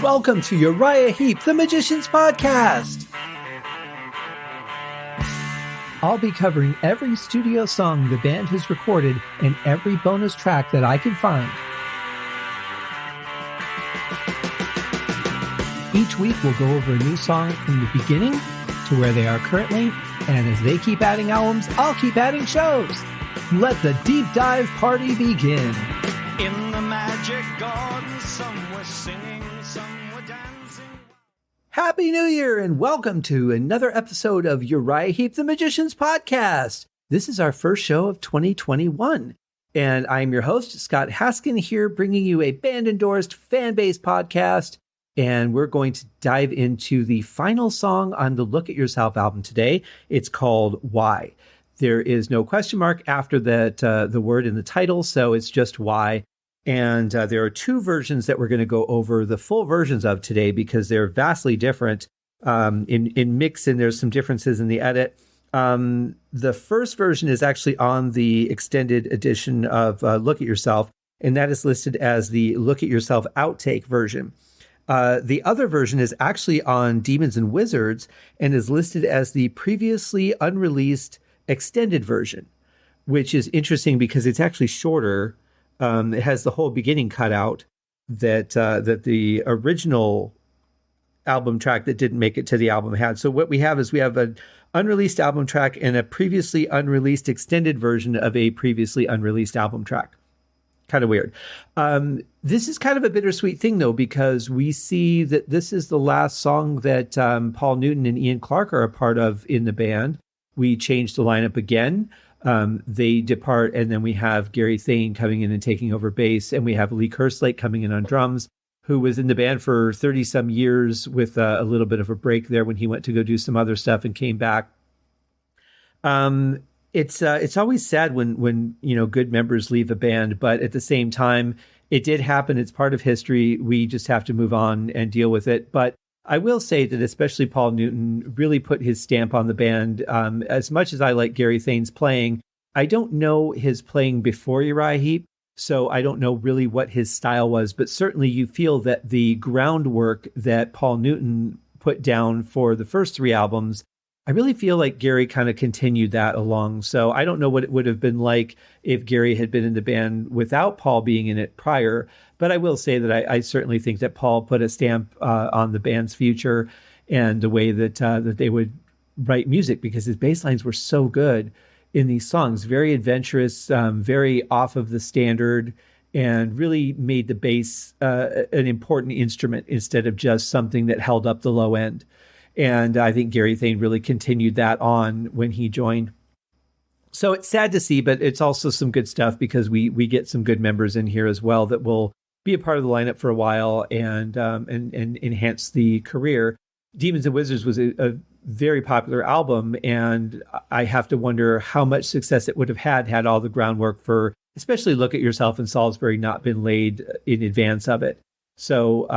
Welcome to Uriah Heep, the Magician's Podcast. I'll be covering every studio song the band has recorded and every bonus track that I can find. Each week we'll go over a new song from the beginning to where they are currently, and as they keep adding albums, I'll keep adding shows. Let the deep dive party begin. In the magic garden, some were singing, some were dancing. Happy New Year and welcome to another episode of Uriah Heep, the Magician's Podcast. This is our first show of 2021, and I'm your host, Scott Haskin, here bringing you a band-endorsed, fan-based podcast, and we're going to dive into the final song on the Look at Yourself album today. It's called Why. There is no question mark after that, the word in the title, so it's just Why. And there are two versions that we're going to go over the full versions of today because they're vastly different in mix, and there's some differences in the edit. The first version is actually on the extended edition of Look at Yourself, and that is listed as the Look at Yourself outtake version. The other version is actually on Demons and Wizards and is listed as the previously unreleased extended version, which is interesting because it's actually shorter. It has the whole beginning cut out that the original album track that didn't make it to the album had. So what we have is we have an unreleased album track and a previously unreleased extended version of a previously unreleased album track. Kind of weird. This is kind of a bittersweet thing, though, because we see that this is the last song that Paul Newton and Iain Clarke are a part of in the band. We changed the lineup again. They depart, and then we have Gary Thane coming in and taking over bass, and we have Lee Kerslake coming in on drums, who was in the band for 30-some years with a little bit of a break there when he went to go do some other stuff and came back. It's always sad when good members leave a band, but at the same time, it did happen. It's part of history. We just have to move on and deal with it. But I will say that especially Paul Newton really put his stamp on the band. As much as I like Gary Thane's playing, I don't know his playing before Uriah Heep, so I don't know really what his style was. But certainly you feel that the groundwork that Paul Newton put down for the first three albums, I really feel like Gary kind of continued that along. So I don't know what it would have been like if Gary had been in the band without Paul being in it prior. But I will say that I certainly think that Paul put a stamp on the band's future and the way that they would write music, because his bass lines were so good in these songs. Very adventurous, very off of the standard, and really made the bass an important instrument instead of just something that held up the low end. And I think Gary Thane really continued that on when he joined. So it's sad to see, but it's also some good stuff because we get some good members in here as well that will be a part of the lineup for a while and enhance the career. Demons and Wizards was a very popular album, and I have to wonder how much success it would have had all the groundwork for, especially Look at Yourself in Salisbury, not been laid in advance of it. So,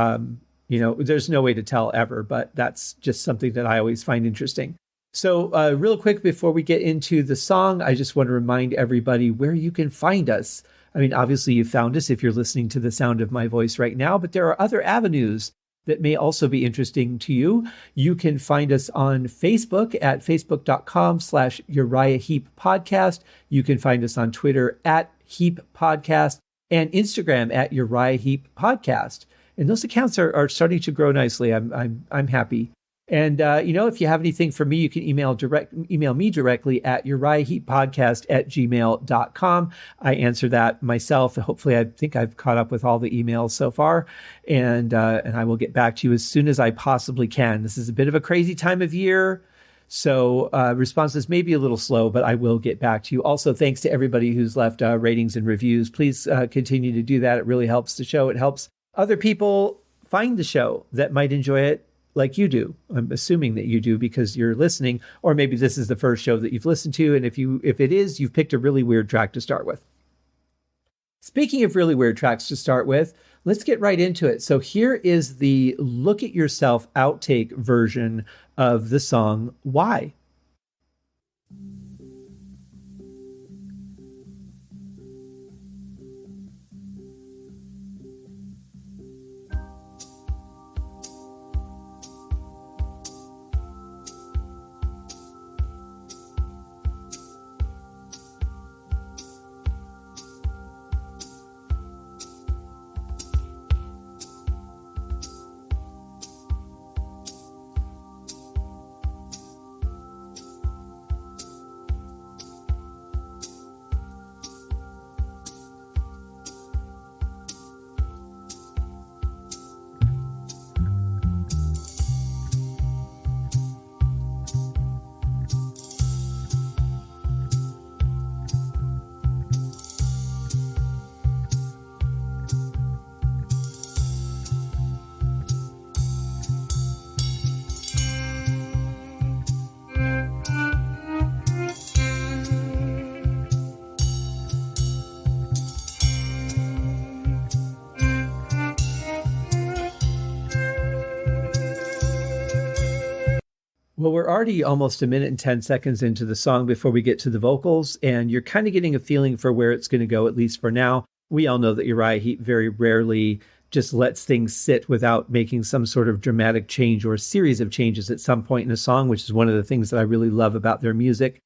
there's no way to tell ever, but that's just something that I always find interesting. So real quick, before we get into the song, I just want to remind everybody where you can find us. I mean, obviously you found us if you're listening to the sound of my voice right now, but there are other avenues that may also be interesting to you. You can find us on Facebook at facebook.com/Uriah Heep Podcast. You can find us on Twitter at Heep Podcast and Instagram at Uriah Heep Podcast. And those accounts are starting to grow nicely. I'm happy. And if you have anything for me, you can email me directly at uriahheeppodcast@gmail.com. I answer that myself. Hopefully, I think I've caught up with all the emails so far, and I will get back to you as soon as I possibly can. This is a bit of a crazy time of year, so responses may be a little slow, but I will get back to you. Also, thanks to everybody who's left ratings and reviews. Please continue to do that. It really helps the show. It helps other people find the show that might enjoy it like you do. I'm assuming that you do because you're listening, or maybe this is the first show that you've listened to. And if it is, you've picked a really weird track to start with. Speaking of really weird tracks to start with, let's get right into it. So here is the Look at Yourself outtake version of the song, Why? Well, we're already almost a minute and 10 seconds into the song before we get to the vocals, and you're kind of getting a feeling for where it's going to go, at least for now. We all know that Uriah Heep very rarely just lets things sit without making some sort of dramatic change or a series of changes at some point in a song, which is one of the things that I really love about their music.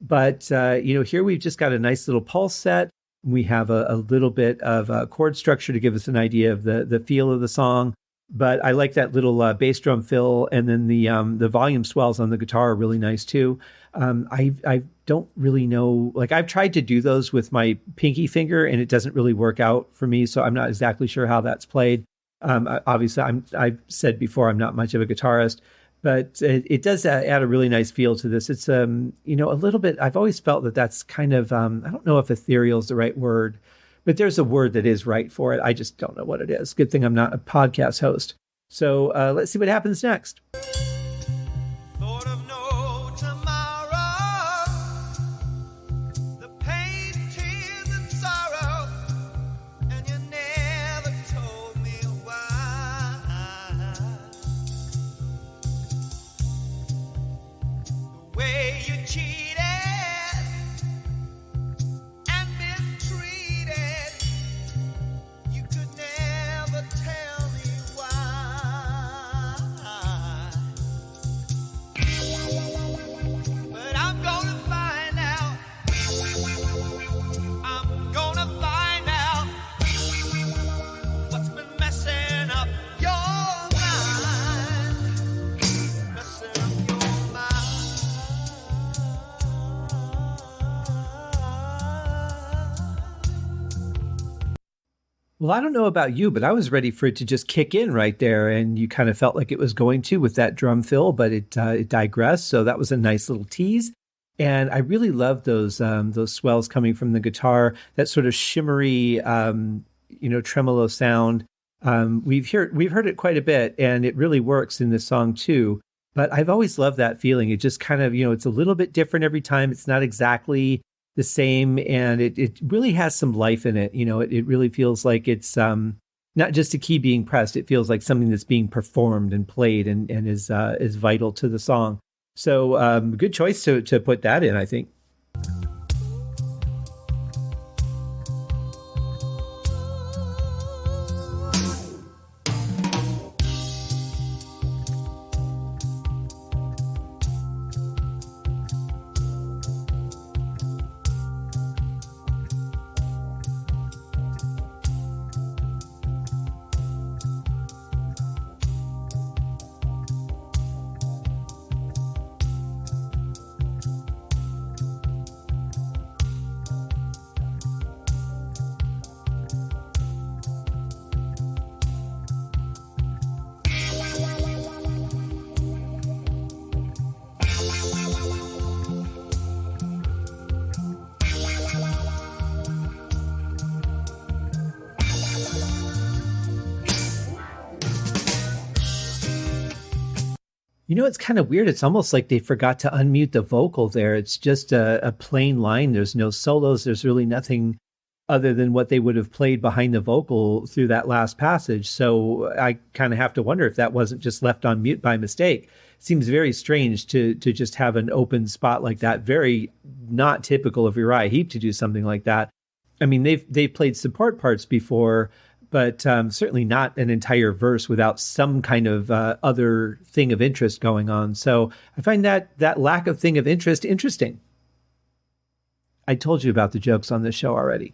But, here we've just got a nice little pulse set. We have a little bit of a chord structure to give us an idea of the feel of the song. But I like that little bass drum fill, and then the volume swells on the guitar are really nice too. I don't really know, like I've tried to do those with my pinky finger, and it doesn't really work out for me. So I'm not exactly sure how that's played. Obviously, I've said before I'm not much of a guitarist, but it does add a really nice feel to this. It's a little bit. I've always felt that that's kind of I don't know if ethereal is the right word. But there's a word that is right for it. I just don't know what it is. Good thing I'm not a podcast host. So let's see what happens next. Thought of no tomorrow, the pain, tears, and sorrow, and you never told me why. The way you cheated and mistreated, you could never tell me why. But I'm gonna find out. I'm gonna find out what's been messing up your mind. Messing up your mind. Well, I don't know about you, but I was ready for it to just kick in right there, and you kind of felt like it was going to with that drum fill, but it digressed. So that was a nice little tease, and I really love those swells coming from the guitar, that sort of shimmery, tremolo sound. We've heard it quite a bit, and it really works in this song too. But I've always loved that feeling. It just kind of, it's a little bit different every time. It's not exactly the same, and it really has some life in it. It really feels like it's not just a key being pressed. It feels like something that's being performed and played and is vital to the song. So good choice to put that in, I think. It's kind of weird. It's almost like they forgot to unmute the vocal there. It's just a plain line. There's no solos. There's really nothing other than what they would have played behind the vocal through that last passage. So I kind of have to wonder if that wasn't just left on mute by mistake. It seems very strange to just have an open spot like that. Very not typical of Uriah Heep to do something like that. I mean, they've played support parts before, but certainly not an entire verse without some kind of other thing of interest going on. So I find that lack of thing of interest interesting. I told you about the jokes on this show already.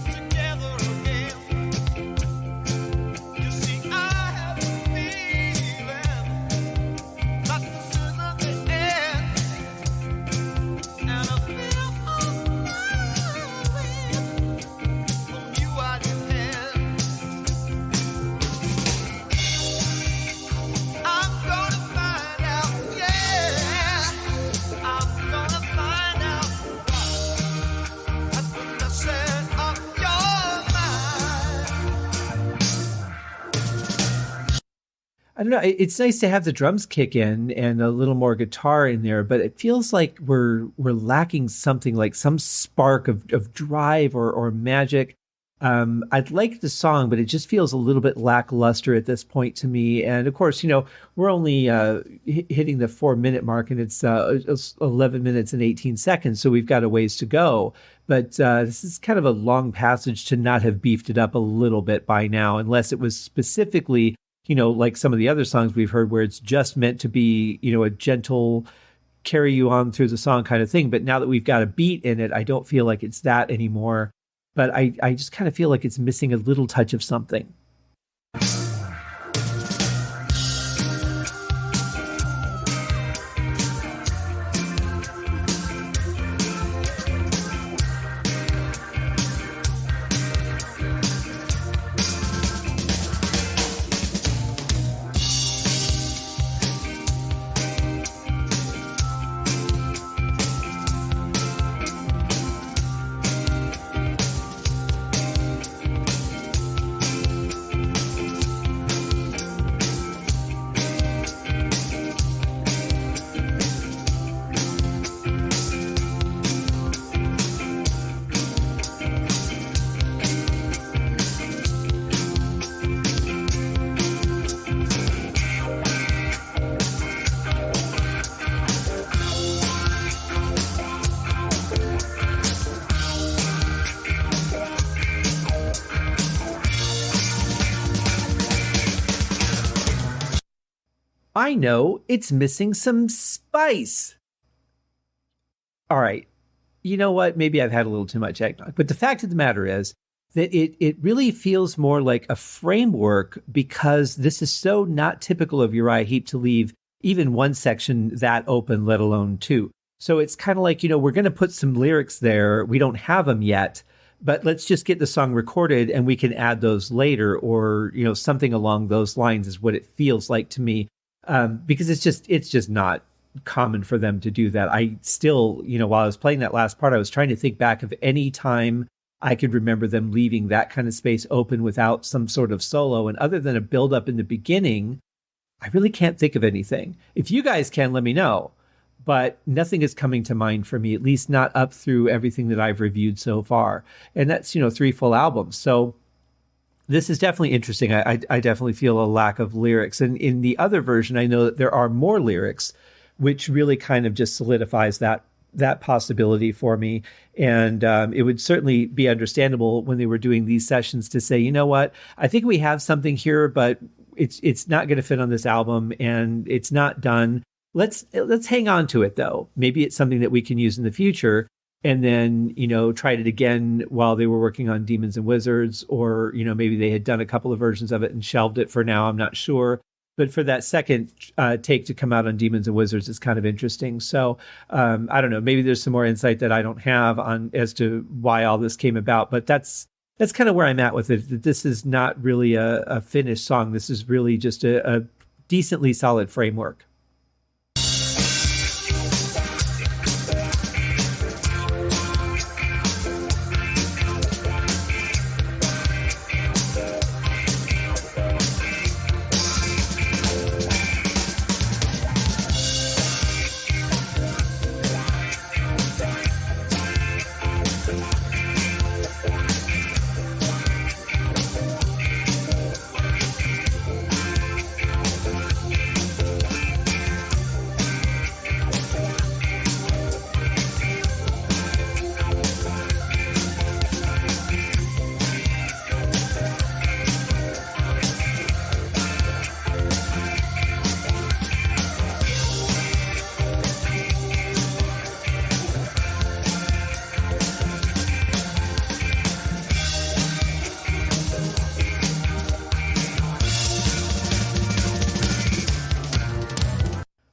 Together again. I don't know. It's nice to have the drums kick in and a little more guitar in there, but it feels like we're lacking something, like some spark of drive or magic. I'd like the song, but it just feels a little bit lackluster at this point to me. And of course, we're only hitting the 4-minute mark, and it's 11 minutes and 18 seconds, so we've got a ways to go. But this is kind of a long passage to not have beefed it up a little bit by now, unless it was specifically, like some of the other songs we've heard where it's just meant to be, a gentle carry you on through the song kind of thing. But now that we've got a beat in it, I don't feel like it's that anymore. But I just kind of feel like it's missing a little touch of something. I know, it's missing some spice. All right. You know what? Maybe I've had a little too much eggnog. But the fact of the matter is that it really feels more like a framework, because this is so not typical of Uriah Heep to leave even one section that open, let alone two. So it's kind of like, we're going to put some lyrics there. We don't have them yet, but let's just get the song recorded and we can add those later, or, something along those lines is what it feels like to me. Because it's just not common for them to do that. I still, while I was playing that last part, I was trying to think back of any time I could remember them leaving that kind of space open without some sort of solo. And other than a build up in the beginning, I really can't think of anything. If you guys can, let me know. But nothing is coming to mind for me, at least not up through everything that I've reviewed so far. And that's, 3 full albums. So this is definitely interesting. I definitely feel a lack of lyrics. And in the other version, I know that there are more lyrics, which really kind of just solidifies that possibility for me. And it would certainly be understandable when they were doing these sessions to say, you know what, I think we have something here, but it's not going to fit on this album and it's not done. Let's hang on to it, though. Maybe it's something that we can use in the future. And then, tried it again while they were working on Demons and Wizards, or, maybe they had done a couple of versions of it and shelved it for now. I'm not sure. But for that second take to come out on Demons and Wizards is kind of interesting. So I don't know. Maybe there's some more insight that I don't have on as to why all this came about. But that's kind of where I'm at with it. This is not really a finished song. This is really just a decently solid framework.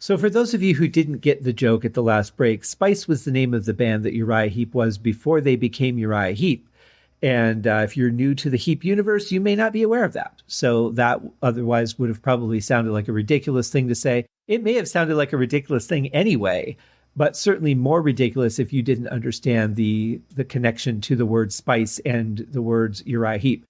So for those of you who didn't get the joke at the last break, Spice was the name of the band that Uriah Heep was before they became Uriah Heep. And if you're new to the Heep universe, you may not be aware of that. So that otherwise would have probably sounded like a ridiculous thing to say. It may have sounded like a ridiculous thing anyway, but certainly more ridiculous if you didn't understand the connection to the word Spice and the words Uriah Heep.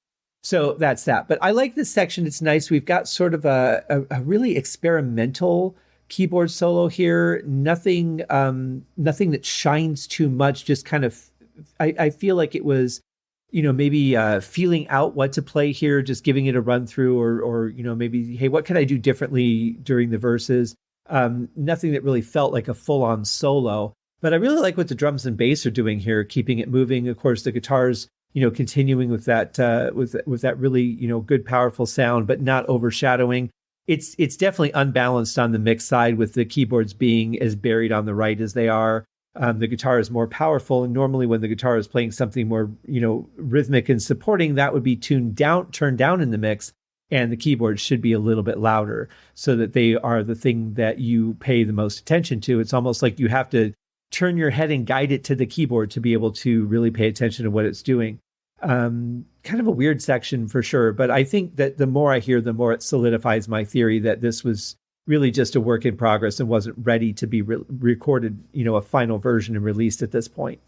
So that's that. But I like this section. It's nice. We've got sort of a really experimental keyboard solo here. Nothing that shines too much. Just kind of, I feel like it was, maybe feeling out what to play here, just giving it a run through, or maybe, hey, what can I do differently during the verses? Nothing that really felt like a full on solo. But I really like what the drums and bass are doing here, keeping it moving. Of course, the guitars, continuing with that with that really good powerful sound, but not overshadowing. It's definitely unbalanced on the mix side, with the keyboards being as buried on the right as they are. The guitar is more powerful, and normally when the guitar is playing something more rhythmic and supporting, that would be turned down in the mix, and the keyboards should be a little bit louder so that they are the thing that you pay the most attention to. It's almost like you have to turn your head and guide it to the keyboard to be able to really pay attention to what it's doing. Kind of a weird section for sure, but I think that the more I hear, the more it solidifies my theory that this was really just a work in progress and wasn't ready to be recorded, a final version and released at this point.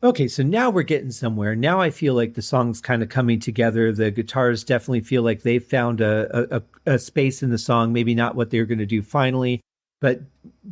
Okay, so now we're getting somewhere. Now I feel like the song's kind of coming together. The guitars definitely feel like they've found a space in the song, maybe not what they're going to do finally, but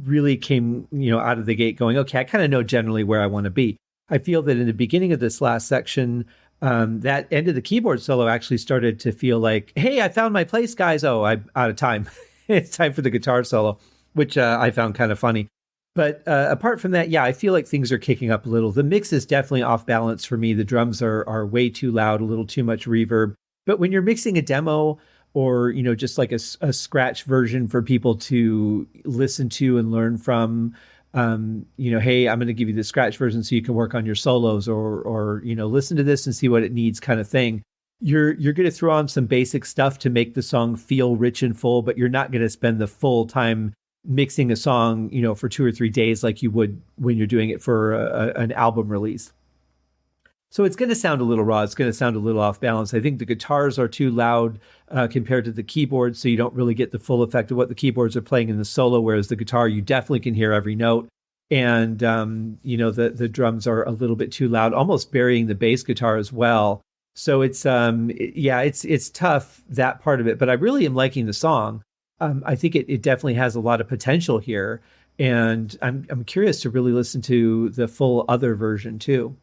really came, out of the gate going, okay, I kind of know generally where I want to be. I feel that in the beginning of this last section, that end of the keyboard solo actually started to feel like, hey, I found my place, guys. Oh, I'm out of time. It's time for the guitar solo, which I found kind of funny. But apart from that, yeah, I feel like things are kicking up a little. The mix is definitely off balance for me. The drums are way too loud, a little too much reverb. But when you're mixing a demo or, just like a scratch version for people to listen to and learn from, hey, I'm going to give you the scratch version so you can work on your solos or listen to this and see what it needs kind of thing. You're going to throw on some basic stuff to make the song feel rich and full, but you're not going to spend the full time mixing a song, for 2 or 3 days like you would when you're doing it for an album release. So it's going to sound a little raw. It's going to sound a little off balance. I think the guitars are too loud compared to the keyboards, so you don't really get the full effect of what the keyboards are playing in the solo, whereas the guitar, you definitely can hear every note. And, the drums are a little bit too loud, almost burying the bass guitar as well. So it's tough, that part of it. But I really am liking the song. I think it definitely has a lot of potential here, and I'm curious to really listen to the full other version too.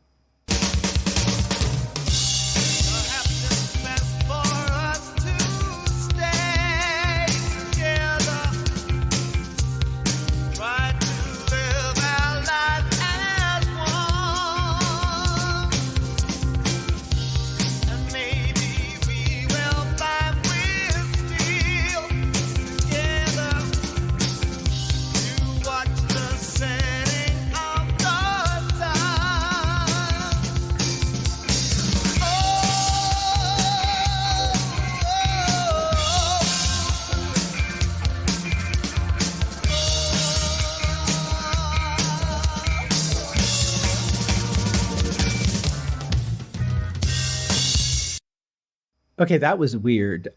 Okay, that was weird.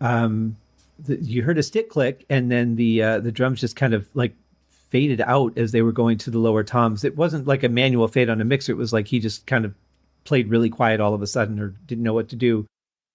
You heard a stick click, and then the drums just kind of like faded out as they were going to the lower toms. It wasn't like a manual fade on a mixer. It was like he just kind of played really quiet all of a sudden or didn't know what to do.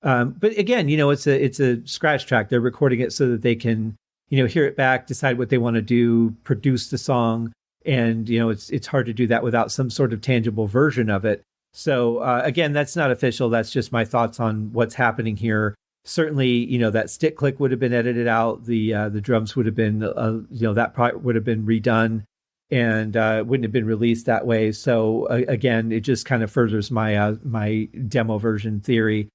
But again, it's a scratch track. They're recording it so that they can, hear it back, decide what they want to do, produce the song. And, it's hard to do that without some sort of tangible version of it. So again, that's not official. That's just my thoughts on what's happening here. Certainly, that stick click would have been edited out. The drums would have been, that part would have been redone and wouldn't have been released that way. So again, it just kind of furthers my my demo version theory.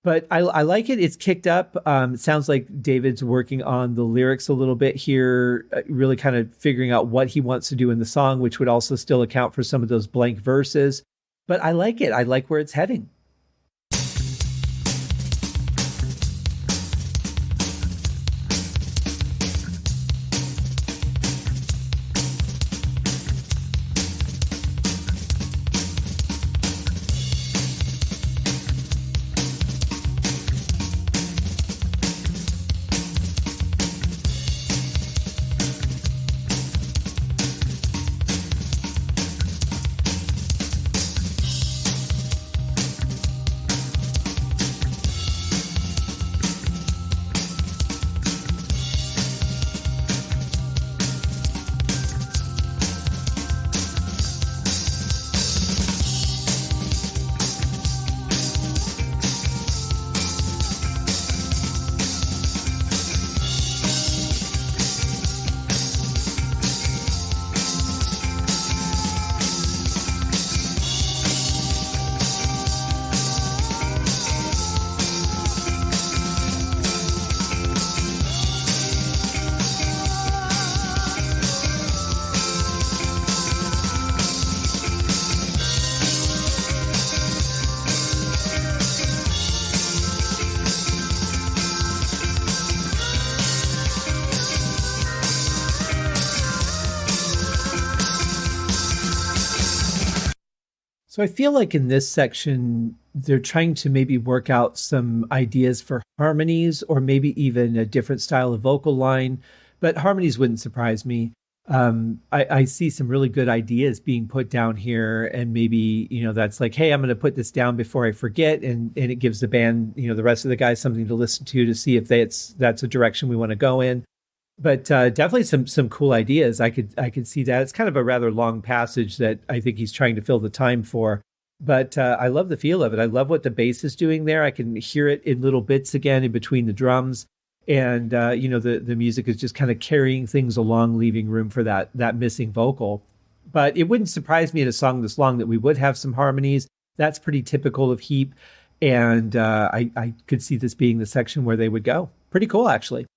But I like it. It's kicked up. It sounds like David's working on the lyrics a little bit here, really kind of figuring out what he wants to do in the song, which would also still account for some of those blank verses. But I like it. I like where it's heading. So I feel like in this section, they're trying to maybe work out some ideas for harmonies or maybe even a different style of vocal line, but harmonies wouldn't surprise me. I see some really good ideas being put down here, and maybe, that's like, hey, I'm going to put this down before I forget. And it gives the band, the rest of the guys something to listen to see if that's a direction we want to go in. But definitely some cool ideas. I could see that. It's kind of a rather long passage that I think he's trying to fill the time for. But I love the feel of it. I love what the bass is doing there. I can hear it in little bits again in between the drums. And, the music is just kind of carrying things along, leaving room for that missing vocal. But it wouldn't surprise me in a song this long that we would have some harmonies. That's pretty typical of Heep. And I could see this being the section where they would go. Pretty cool, actually.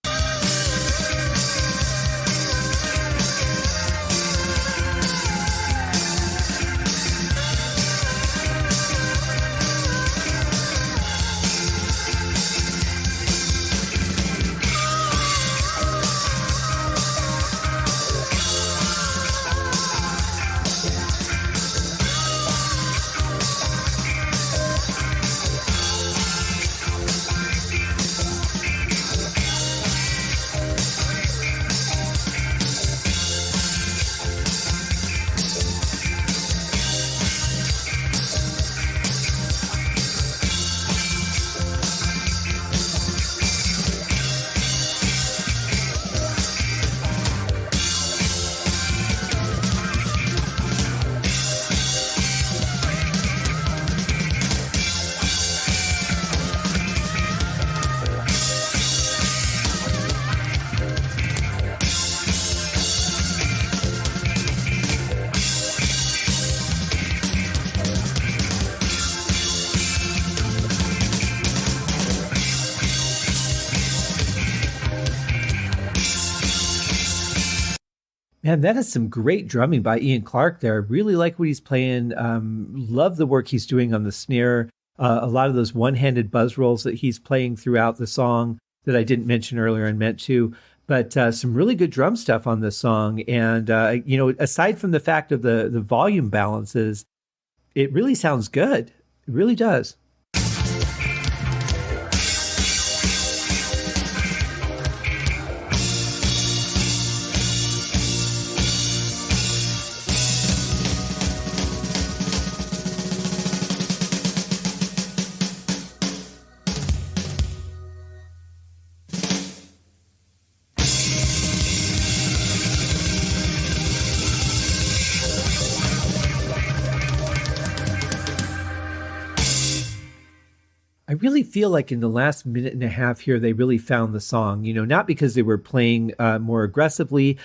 Man, that is some great drumming by Iain Clarke there. Really like what he's playing. Love the work he's doing on the snare. A lot of those one-handed buzz rolls that he's playing throughout the song that I didn't mention earlier and meant to. But some really good drum stuff on this song. And, aside from the fact of the volume balances, it really sounds good. It really does. I really feel like in the last minute and a half here, they really found the song, not because they were playing more aggressively,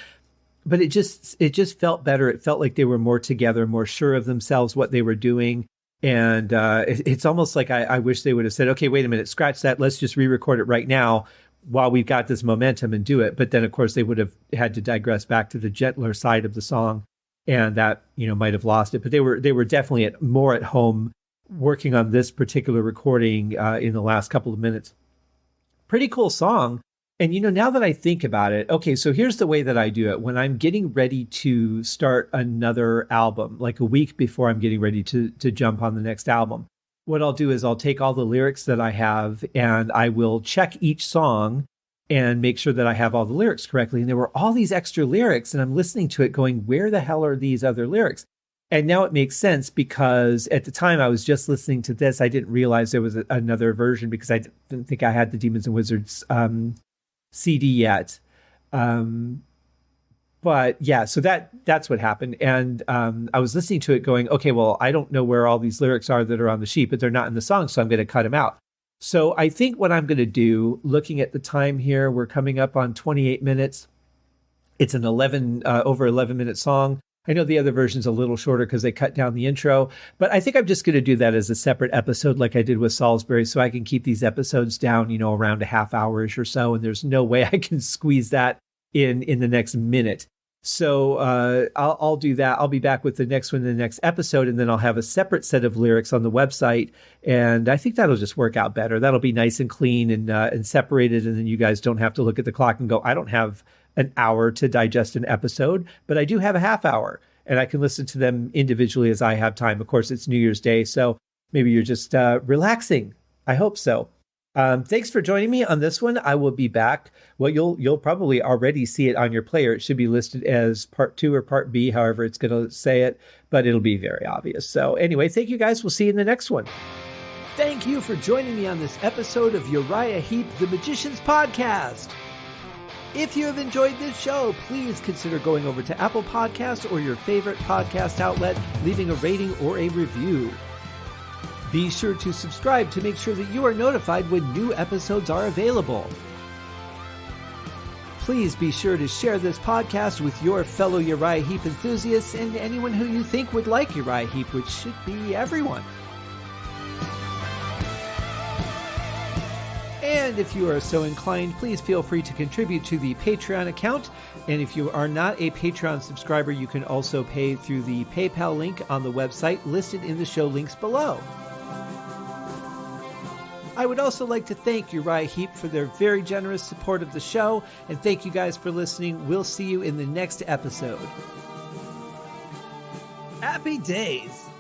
but it just felt better. It felt like they were more together, more sure of themselves, what they were doing. And it's almost like I wish they would have said, okay, wait a minute, scratch that. Let's just re-record it right now while we've got this momentum and do it. But then, of course, they would have had to digress back to the gentler side of the song. And that, might have lost it. But they were definitely more at home working on this particular recording in the last couple of minutes. Pretty cool song. And, now that I think about it, okay, so here's the way that I do it. When I'm getting ready to start another album, like a week before I'm getting ready to jump on the next album, what I'll do is I'll take all the lyrics that I have and I will check each song and make sure that I have all the lyrics correctly. And there were all these extra lyrics and I'm listening to it going, where the hell are these other lyrics? And now it makes sense because at the time I was just listening to this. I didn't realize there was another version because I didn't think I had the Demons and Wizards CD yet. But yeah, so that's what happened. And I was listening to it going, okay, well, I don't know where all these lyrics are that are on the sheet, but they're not in the song, so I'm going to cut them out. So I think what I'm going to do, looking at the time here, we're coming up on 28 minutes. It's an over 11 minute song. I know the other version's a little shorter because they cut down the intro, but I think I'm just going to do that as a separate episode like I did with Salisbury so I can keep these episodes down, around a half hour-ish or so, and there's no way I can squeeze that in the next minute. So I'll do that. I'll be back with the next one in the next episode, and then I'll have a separate set of lyrics on the website, and I think that'll just work out better. That'll be nice and clean and separated, and then you guys don't have to look at the clock and go, I don't have an hour to digest an episode, but I do have a half hour and I can listen to them individually as I have time. Of course, it's New Year's Day, so maybe you're just relaxing. I hope so. Thanks for joining me on this one. I will be back. Well, you'll probably already see it on your player. It should be listed as part 2 or part B, however it's going to say it, but it'll be very obvious. So anyway, thank you guys. We'll see you in the next one. Thank you for joining me on this episode of Uriah Heep, the Magician's Podcast. If you have enjoyed this show, please consider going over to Apple Podcasts or your favorite podcast outlet, leaving a rating or a review. Be sure to subscribe to make sure that you are notified when new episodes are available. Please be sure to share this podcast with your fellow Uriah Heep enthusiasts and anyone who you think would like Uriah Heep, which should be everyone. And if you are so inclined, please feel free to contribute to the Patreon account. And if you are not a Patreon subscriber, you can also pay through the PayPal link on the website listed in the show links below. I would also like to thank Uriah Heep for their very generous support of the show. And thank you guys for listening. We'll see you in the next episode. Happy days!